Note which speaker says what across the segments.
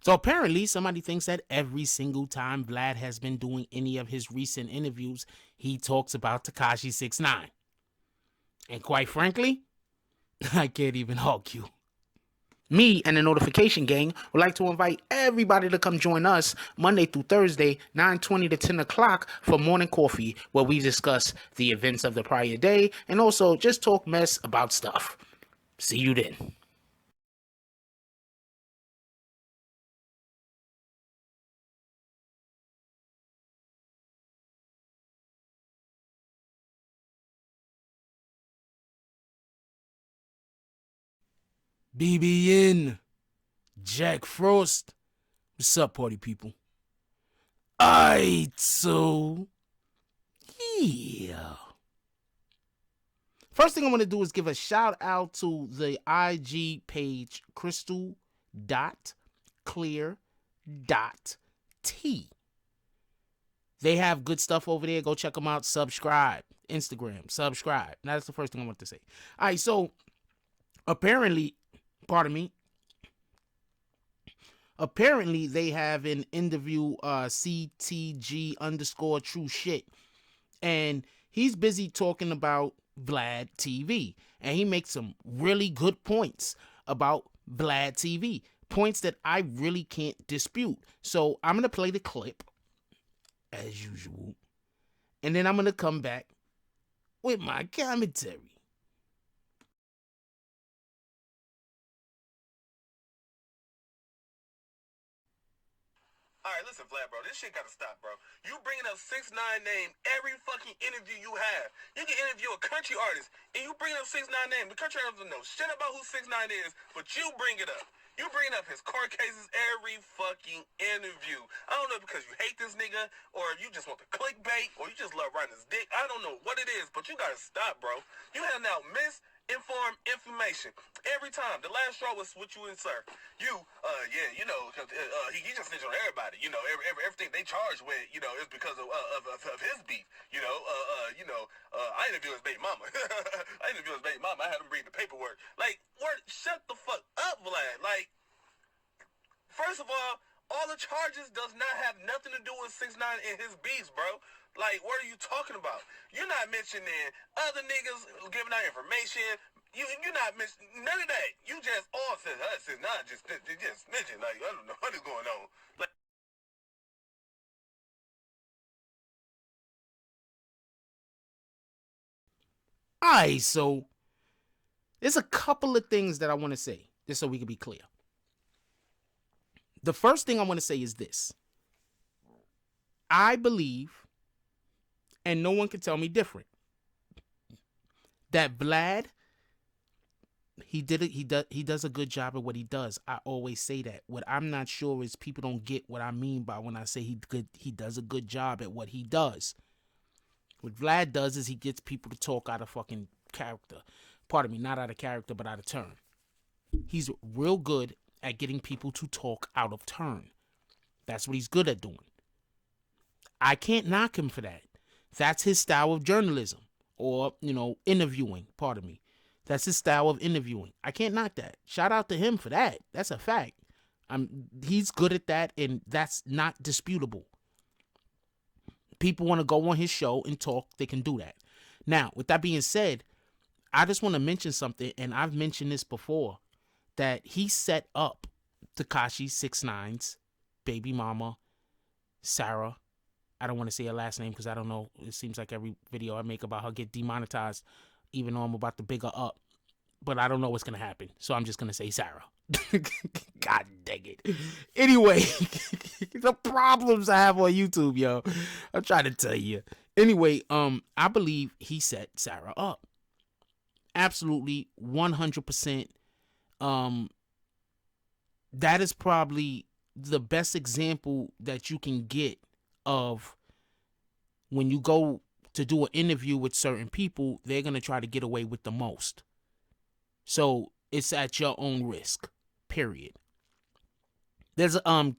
Speaker 1: So apparently somebody thinks that every single time Vlad has been doing any of his recent interviews, he talks about Tekashi 6ix9ine. And quite frankly, I can't even argue. Me and the Notification Gang would like to invite everybody to come join us Monday through Thursday, 9:20 to 10 o'clock for morning coffee, where we discuss the events of the prior day and also just talk mess about stuff. See you then. BBN, Jack Frost. What's up, party people? Aight, so yeah. First thing I want to do is give a shout out to the IG page crystal.clear.t. They have good stuff over there. Go check them out. Subscribe. Instagram. Subscribe. Now, that's the first thing I want to say. All right, so apparently they have an interview, CTG _ true shit. And he's busy talking about VladTv. And he makes some really good points about VladTv. Points that I really can't dispute. So I'm going to play the clip, as usual. And then I'm going to come back with my commentary.
Speaker 2: All right, listen, Vlad, bro, this shit gotta stop, bro. You bringing up 6ix9ine name every fucking interview you have. You can interview a country artist, and you bringing up 6ix9ine name. The country artist doesn't know shit about who 6ix9ine is, but you bring it up. You bringing up his court cases every fucking interview. I don't know because you hate this nigga, or you just want the clickbait, or you just love riding his dick. I don't know what it is, but you gotta stop, bro. You have now misinformed information every time. The last straw was what you and sir. Yeah, you know, he just snitched on everybody. You know, everything they charged with, you know, is because of his beef. You know, I interviewed his baby mama. I had him read the paperwork. Like, shut the fuck up, Vlad. Like, first of all the charges does not have nothing to do with 6ix9ine and his beefs, bro. Like, what are you talking about? You're not mentioning other niggas giving out information. You're not mentioning none of that. You just all said 6ix9ine just mentioned. Like, I don't know what is going on. Like,
Speaker 1: All right, so there's a couple of things that I want to say, just so we can be clear. The first thing I want to say is this. I believe, and no one can tell me different, that Vlad, he does a good job at what he does. I always say that. What I'm not sure is people don't get what I mean by when I say he does a good job at what he does. What Vlad does is he gets people to talk out of fucking character. Pardon me, not out of character, but out of turn. He's real good at getting people to talk out of turn. That's what he's good at doing. I can't knock him for that. That's his style of journalism, or, you know, interviewing, pardon me. That's his style of interviewing. I can't knock that. Shout out to him for that. That's a fact. He's good at that, and that's not disputable. People want to go on his show and talk, they can do that. Now, with that being said, I just want to mention something, and I've mentioned this before, that he set up Tekashi 6ix9ine's baby mama, Sarah. I don't want to say her last name because I don't know. It seems like every video I make about her get demonetized, even though I'm about to big her up. But I don't know what's going to happen, so I'm just going to say Sarah. God dang it. Anyway, the problems I have on YouTube, yo. I'm trying to tell you. Anyway, I believe he set Sarah up. Absolutely, 100%. That is probably the best example that you can get of when you go to do an interview with certain people, they're going to try to get away with the most. So it's at your own risk, period. There's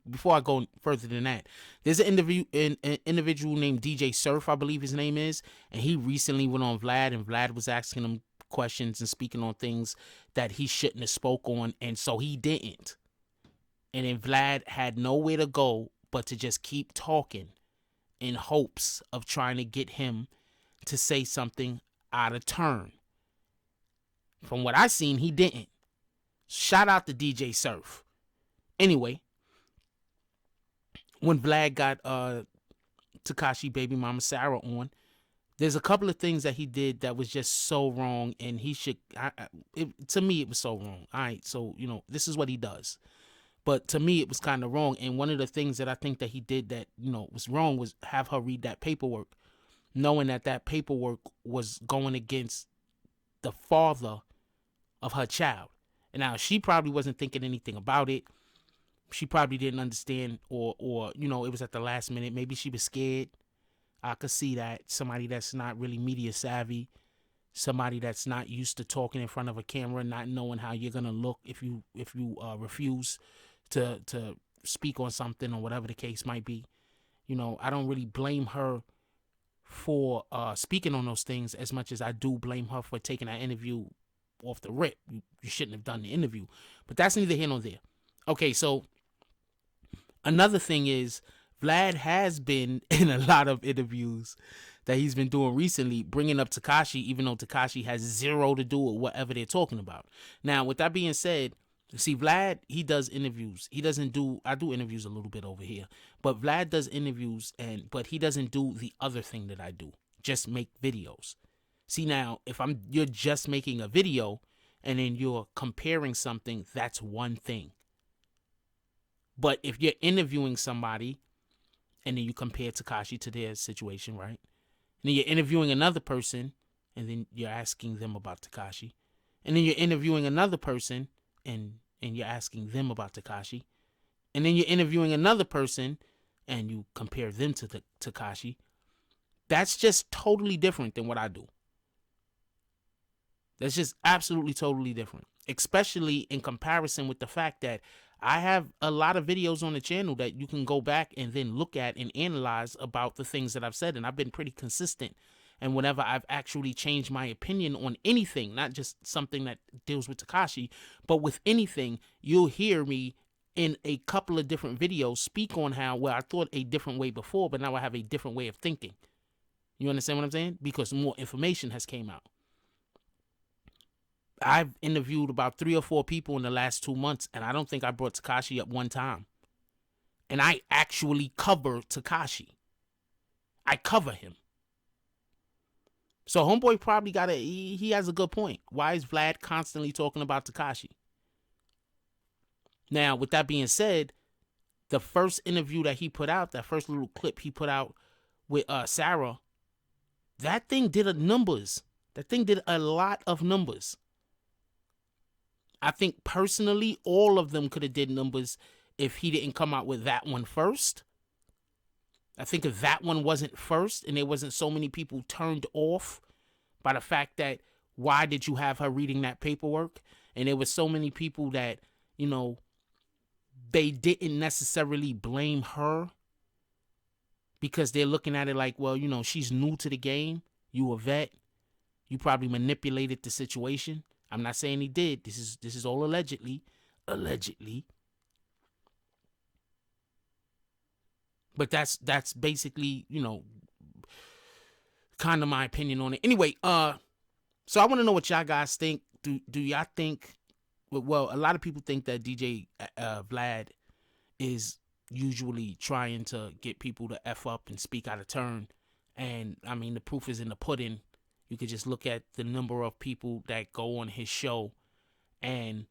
Speaker 1: before I go further than that, there's an individual named DJ Surf, I believe his name is, and he recently went on Vlad, and Vlad was asking him questions and speaking on things that he shouldn't have spoke on, and so he didn't. And then Vlad had nowhere to go but to just keep talking in hopes of trying to get him to say something out of turn. From what I seen, he didn't. Shout out to DJ Surf. Anyway, when Vlad got Tekashi baby mama Sarah on, there's a couple of things that he did that was just so wrong, and he should. To me, it was so wrong. All right, so this is what he does, but to me, it was kind of wrong. And one of the things that I think that he did that was wrong was have her read that paperwork, knowing that that paperwork was going against the father of her child. And now she probably wasn't thinking anything about it. She probably didn't understand, or it was at the last minute. Maybe she was scared. I could see that. Somebody that's not really media savvy, somebody that's not used to talking in front of a camera, not knowing how you're gonna look if you refuse to speak on something or whatever the case might be. I don't really blame her for speaking on those things as much as I do blame her for taking that interview off the rip. You shouldn't have done the interview, but that's neither here nor there. Okay, so another thing is Vlad has been in a lot of interviews that he's been doing recently, bringing up Tekashi, even though Tekashi has zero to do with whatever they're talking about. Now, with that being said, see, Vlad, he does interviews. He doesn't do, I do interviews a little bit over here, but Vlad does interviews, but he doesn't do the other thing that I do, just make videos. See, now, if you're just making a video and then you're comparing something, that's one thing. But if you're interviewing somebody and then you compare Tekashi to their situation, right? And then you're interviewing another person and then you're asking them about Tekashi. And then you're interviewing another person and you're asking them about Tekashi. And then you're interviewing another person and you compare them to Tekashi. That's just totally different than what I do. That's just absolutely totally different, especially in comparison with the fact that I have a lot of videos on the channel that you can go back and then look at and analyze about the things that I've said. And I've been pretty consistent. And whenever I've actually changed my opinion on anything, not just something that deals with Tekashi, but with anything, you'll hear me in a couple of different videos speak on how, well, I thought a different way before, but now I have a different way of thinking. You understand what I'm saying? Because more information has came out. I've interviewed about 3 or 4 people in the last 2 months, and I don't think I brought Tekashi up one time. And I actually cover Tekashi. I cover him. So homeboy probably he has a good point. Why is Vlad constantly talking about Tekashi? Now, with that being said, the first interview that he put out, that first little clip he put out with Sarah, that thing did numbers. That thing did a lot of numbers. I think personally, all of them could have did numbers if he didn't come out with that one first. I think if that one wasn't first and there wasn't so many people turned off by the fact that why did you have her reading that paperwork? And there was so many people that, they didn't necessarily blame her because they're looking at it like, well, she's new to the game. You a vet. You probably manipulated the situation. I'm not saying he did. This is all allegedly. Allegedly. But that's basically, kind of my opinion on it. Anyway, so I want to know what y'all guys think. Do y'all think, well, a lot of people think that DJ Vlad is usually trying to get people to F up and speak out of turn. And, I mean, the proof is in the pudding. You could just look at the number of people that go on his show and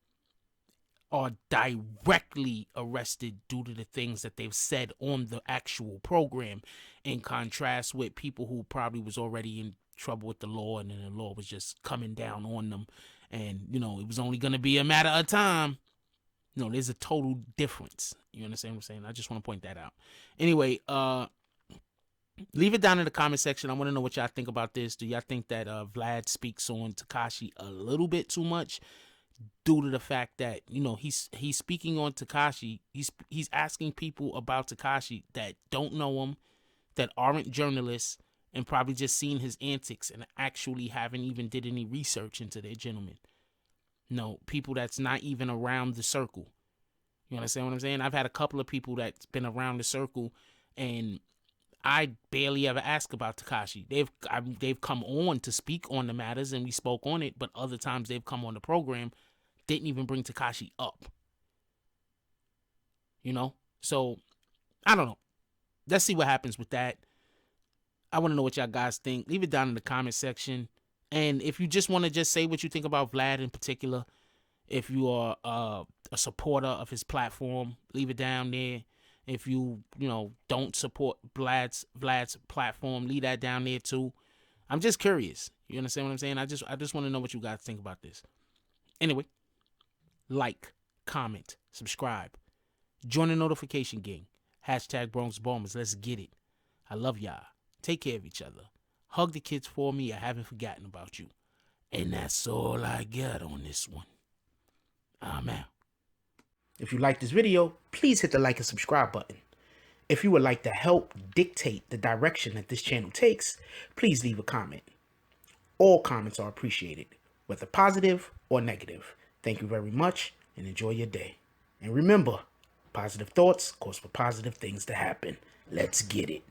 Speaker 1: are directly arrested due to the things that they've said on the actual program, in contrast with people who probably was already in trouble with the law and then the law was just coming down on them. And, it was only going to be a matter of time. There's a total difference. You understand what I'm saying? I just want to point that out. Anyway, leave it down in the comment section. I want to know what y'all think about this. Do y'all think that Vlad speaks on Tekashi a little bit too much due to the fact that, he's speaking on Tekashi. He's asking people about Tekashi that don't know him, that aren't journalists, and probably just seen his antics and actually haven't even did any research into their gentleman. No, people that's not even around the circle. You understand what I'm saying? I've had a couple of people that's been around the circle, and I barely ever ask about Tekashi. They've come on to speak on the matters, and we spoke on it. But other times they've come on the program, didn't even bring Tekashi up. You know, so I don't know. Let's see what happens with that. I want to know what y'all guys think. Leave it down in the comment section. And if you just want to just say what you think about Vlad in particular, if you are a supporter of his platform, leave it down there. If you don't support Vlad's platform, leave that down there too. I'm just curious. You understand what I'm saying? I just want to know what you guys think about this. Anyway, like, comment, subscribe, join the notification gang. #Bronx Bombers. Let's get it. I love y'all. Take care of each other. Hug the kids for me. I haven't forgotten about you. And that's all I got on this one. I'm out. If you like this video, please hit the like and subscribe button. If you would like to help dictate the direction that this channel takes, please leave a comment. All comments are appreciated, whether positive or negative. Thank you very much and enjoy your day. And remember, positive thoughts cause for positive things to happen. Let's get it.